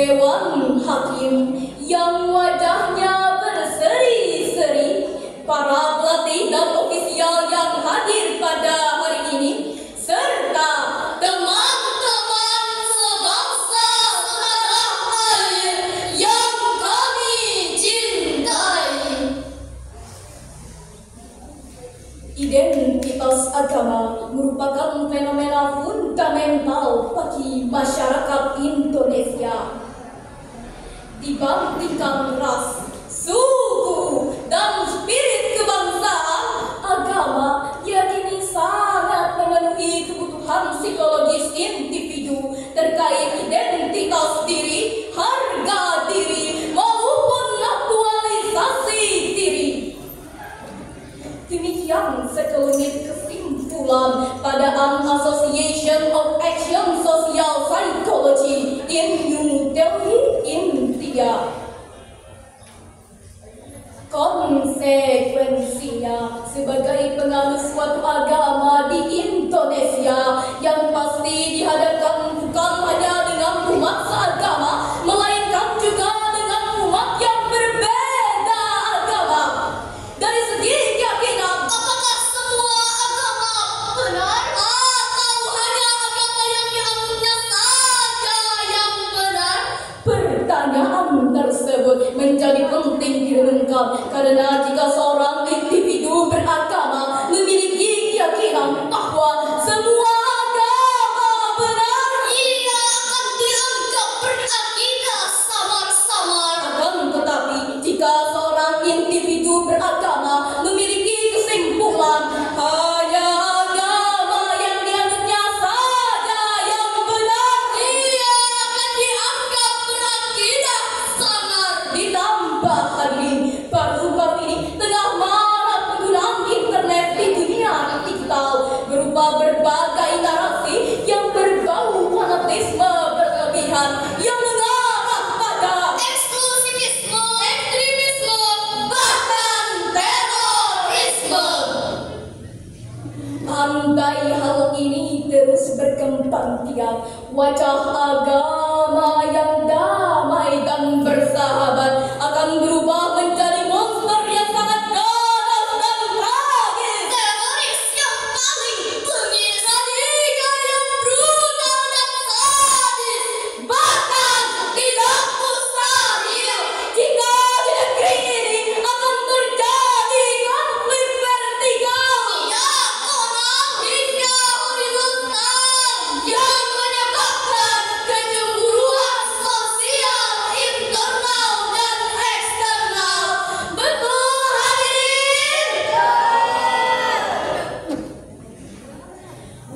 Dewan Hakim yang wajahnya berseri-seri, para pelatih dan ofisial yang hadir pada hari ini, serta teman-teman sebangsa setanah air yang kami cintai. Identitas agama merupakan fenomena fundamental bagi masyarakat Indonesia. Dibandingkan ras, suku, dan spirit kebangsaan, agama yakini sangat memenuhi kebutuhan psikologis individu terkait identitas diri, harga diri, maupun aktualisasi diri. Demikian sekelumit kesimpulan pada An Association of Action Social Psychology in New Delhi, India. Konsekuensinya, sebagai penganut suatu agama di Indonesia yang pasti dihadapkan bukan hanya dengan umat seagama, melainkan juga dengan umat yang berbeda agama. Dari segi keyakinan, apakah semua agama benar atau hanya agama yang dianggapnya saja yang benar? Pertanyaan tersebut menjadi penting direnungkan karena jika seorang individu beragama memiliki keyakinan bahwa semua agama benar, ia akan dianggap berakidah samar-samar. Akan tetapi jika seorang individu beragama memiliki kesimpulan hanya agama yang dianggapnya saja yang benar, ia akan dianggap berakidah samar. Ditambah lagi, baru-baru ini tengah marak penggunaan internet di dunia digital berupa berbagai narasi yang berbau fanatisme berlebihan yang mengarah pada eksklusivisme, ekstremisme, bahkan terorisme. Andai hal ini terus berkembang biak, wajah agama yang damai dan bersahabat akan berubah menjadi monster yang sangat ganas dan tragis. Teroris yang paling bengis, radikal yang brutal dan sadis, bahkan tidak mustahil jika di negeri ini akan terjadi konflik vertikal, diagonal hingga horizontal yang menyebabkan kecemburuan sosial internal dan eksternal. Betul hadirin?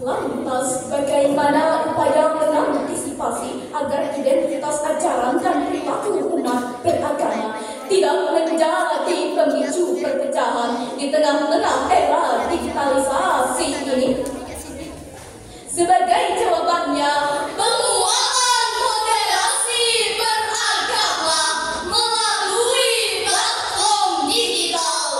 Lantas bagaimana upaya mengantisipasi agar identitas ajaran dan perilaku umat beragama tidak menjadi pemicu perpecahan di tengah-tengah era digitalisasi ini? Sebagai jawabannya, penguatan moderasi beragama melalui platform digital.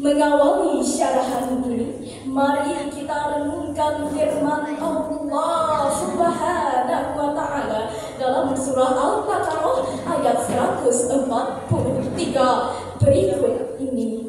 Mengawali syarahan ini, mari kita renungkan firman Allah Subhanahu wa Ta'ala dalam surah Al-Baqarah ayat 143 berikut ini.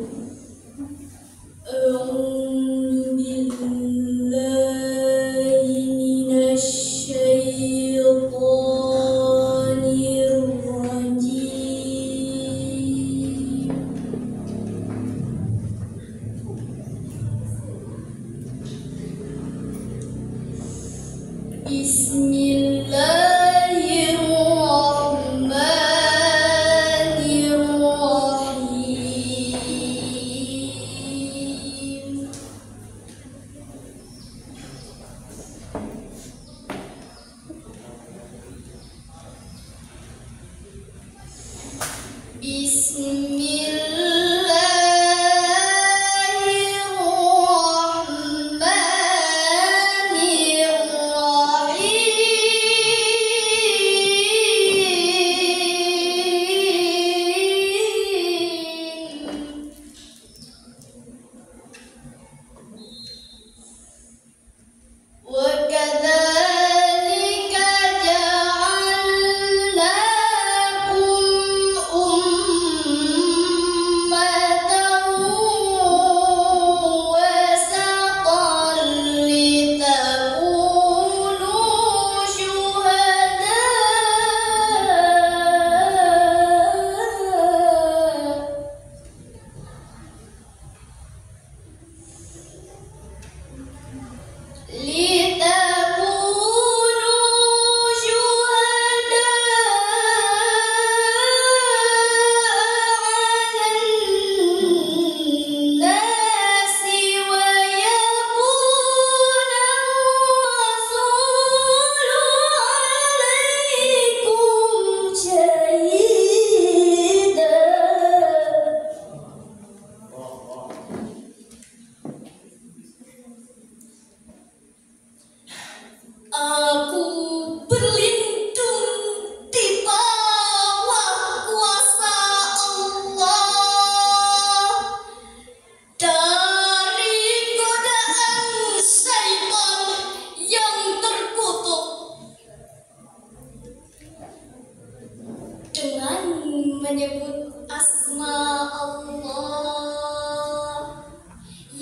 Bismillahirrahmanirrahim.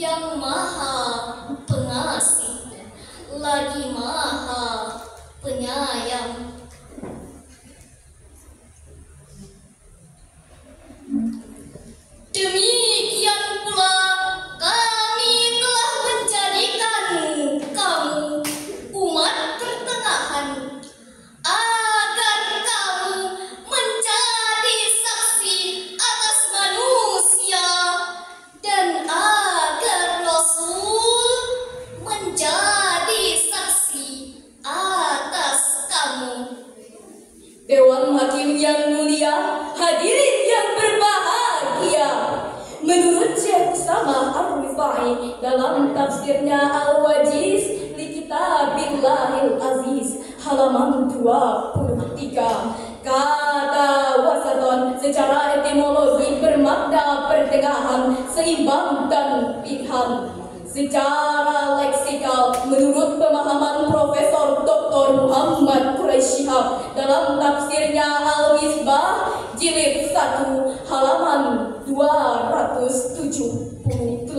yang maha pengasih, lagi maha penyayang. Demikian pula kami telah menjadikan kamu umat pertengahan, agar kamu menjadi saksi atas manusia dan agar Rasul menjadi saksi atas kamu. Dewan Hakim yang mulia, hadirin yang berbahagia, menurut Syekh Usama Ar-Rifai dalam tafsirnya Al-Wajiz li Kitabillahil Aziz halaman 23, kata wasaton secara etimologi bermakna pertengahan, seimbang dan pilihan. Secara leksikal, menurut pemahaman Profesor Dr. Muhammad Quraisy Shihab dalam tafsirnya Al-Misbah jilid 1 halaman 278,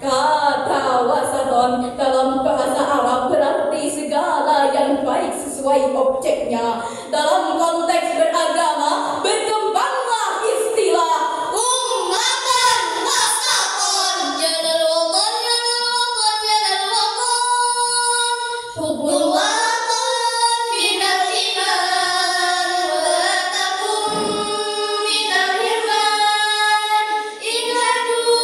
kata wasaton dalam bahasa Arab berarti segala yang baik sesuai objeknya. Dalam konteks beragama, berkembanglah istilah ummatan wasaton. Hubbul watan minal iman wa takum minal hirman in hadu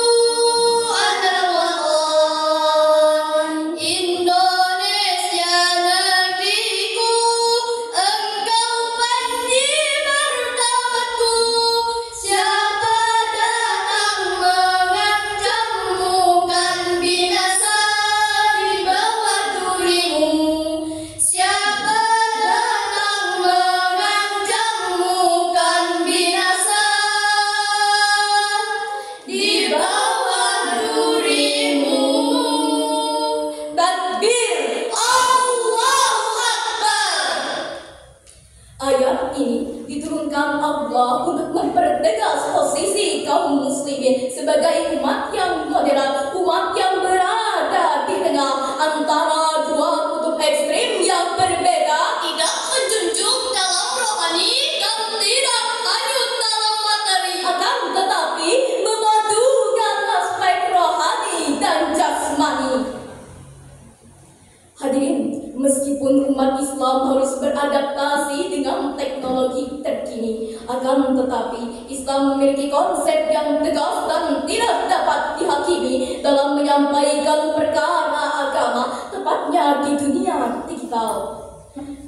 anal watan. Indonesia negeriku, engkau panji martabatku. Siapa datang mengancammu kan binasa di bawah durimu. Siapa datang mengancammu kan binasa di bawah durimu. Takbir, Allahu Akbar. Ayat ini diturunkan Allah untuk mempertegas posisi kaum muslimin sebagai umat yang moderat, umat yang berada di tengah antara dua kutub ekstrim yang berbeda, tidak menjunjung dalam rohani dan tidak hanyut dalam materi, akan tetapi memadukan aspek rohani dan jasmani. Hadirin, meskipun umat Islam harus beradaptasi dengan teknologi terkini, akan tetapi Islam memiliki konsep yang tegas dan tidak dapat dihakimi dalam menyampaikan perkara agama, tepatnya di dunia digital.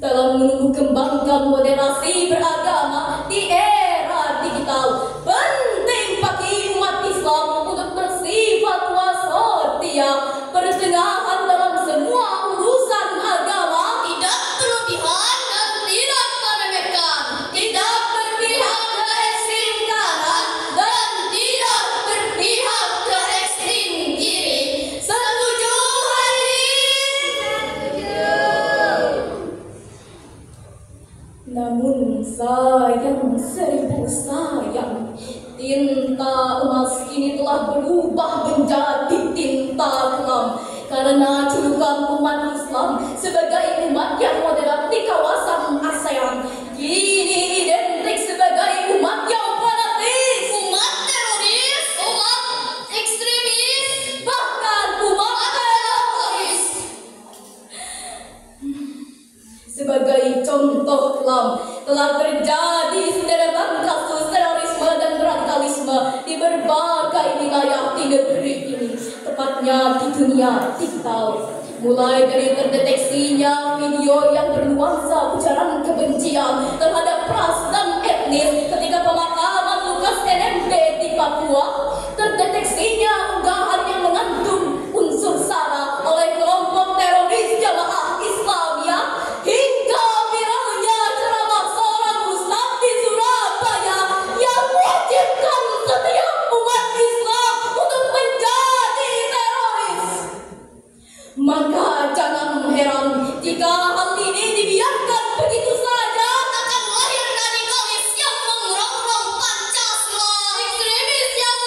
Dalam menumbuh kembangkan moderasi beragama di era digital, penting bagi umat Islam untuk bersifat wasotia, pertengahan dalam semua urusan agama, tidak berlebihan dan tidak meremehkan, tidak berpihak ke ekstrim kanan dan tidak berpihak ke ekstrim kiri. Setuju hadirin? Namun sayang, seribu sayang, tinta emas kini telah berubah menjadi tinta kelam. Karena julukan umat Islam sebagai umat yang moderat di kawasan ASEAN kini identik sebagai umat yang fanatis, umat teroris, umat ekstremis, bahkan umat teroris. Sebagai contoh kelam, telah terjadi sederetan kasus terorisme dan radikalisme di berbagai wilayah di negeri ini, tepatnya di dunia digital. Mulai dari terdeteksinya video yang bernuansa ujaran kebencian terhadap ras dan etnis ketika pemakaman Lukas NMB di Papua, terdeteksinya unggahan yang mengandung unsur sara oleh kelompok teroris Jamaah Islamiyah, hingga viralnya ceramah seorang ustaz di Surabaya yang mewajibkan setiap umat Islam untuk menjadi teroris. Maka jangan heran jika hal ini dibiarkan begitu saja, akan lahir radikalis yang mengurangi Pancasila, ekstremis yang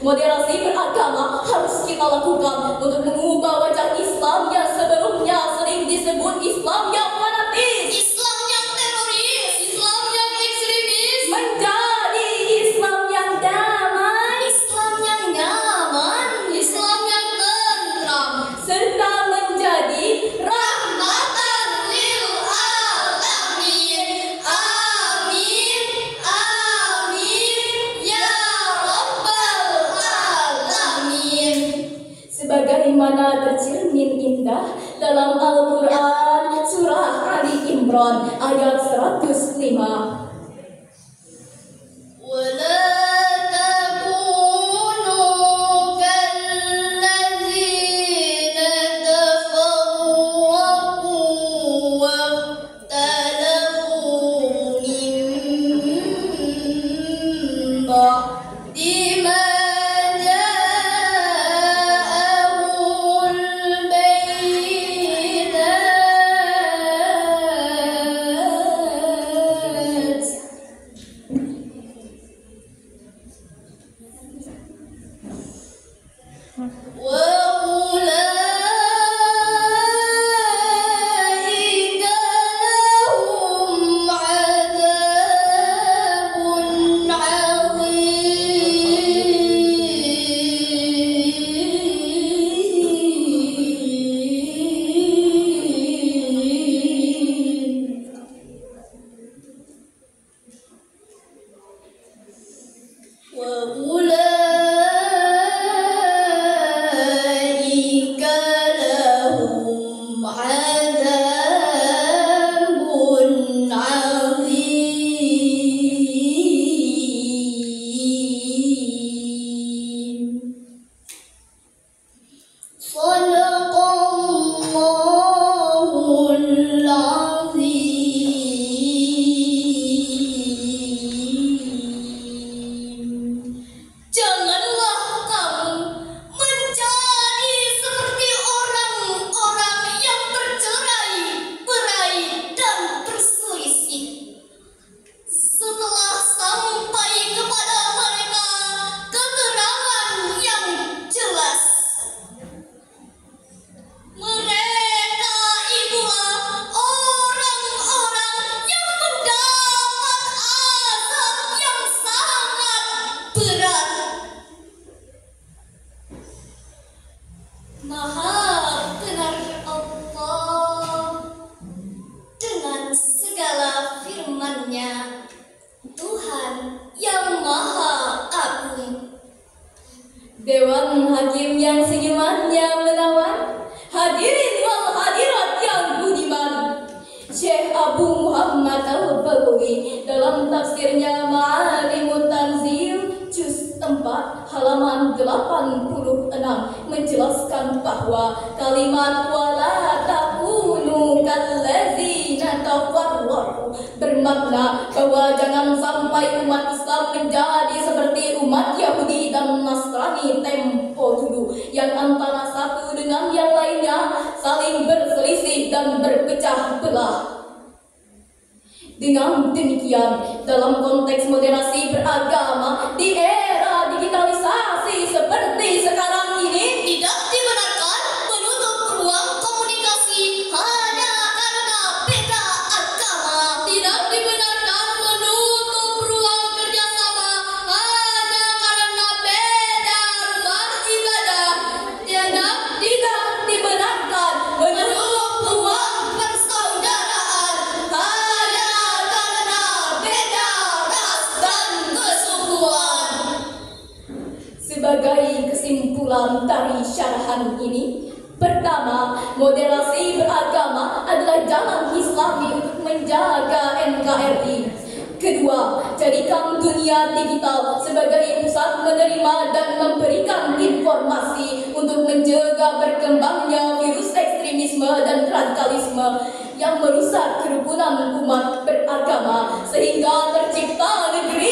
Moderasi beragama harus kita lakukan untuk mengubah wajah Islam yang sebelumnya sering disebut Islam yang fanatis, Islam yang teroris, Islam yang ekstremis, menjadi Islam yang damai, Islam yang nyaman, Islam yang tentram, serta menjadi rahmatan lil alamin. Amin, amin, ya rabbal alamin. sebagaimana tercermin indah dalam Al-Quran surah Ali Imran ayat 105. ولا تكونوا كالذين تفرقوا واختلفوا من بعد ما جاءهم البينات وأولئك لهم عذاب عظيم. وأولئك لهم عذاب عظيم. صدق الله العظيم. Janganlah kamu menjadi seperti orang-orang yang bercerai-berai dan berselisih. Setelah sampai kepada mereka keterangan yang jelas, mereka itulah orang-orang yang mendapat azab yang sangat berat. Maha benar Allah dengan segala firman-Nya, Tuhan yang Maha Agung. Dewan Hakim yang senyumannya menawan, hadirin wal hadirat yang budiman, Syekh Abu Muhammad Al-Bagawi dalam tafsirnya Ma'alimut Tanzil juz 4 halaman 86 menjelaskan bahwa kalimat wala takunu kallazina tafarraqu bermakna bahwa jangan sampai umat Islam menjadi seperti umat Yahudi dan Nasrani tempo dulu yang antara satu dengan yang lainnya saling berselisih dan berpecah belah. Dengan demikian, dalam konteks moderasi beragama di era digitalisasi seperti sekarang ini, Tidak dibenarkan menutup ruang komunikasi hanya karena beda agama. Tidak dibenarkan menutup ruang kerjasama hanya karena beda rumah ibadah. tidak dibenarkan Menutup ruang persaudaraan hanya karena beda ras dan kesukuan. Sebagai kesimpulan dari syarahan ini, pertama, moderasi beragama adalah jalan Islami untuk menjaga NKRI. Kedua, jadikan dunia digital sebagai pusat menerima dan memberikan informasi untuk mencegah berkembangnya virus ekstremisme dan radikalisme yang merusak kerukunan umat beragama sehingga tercipta negeri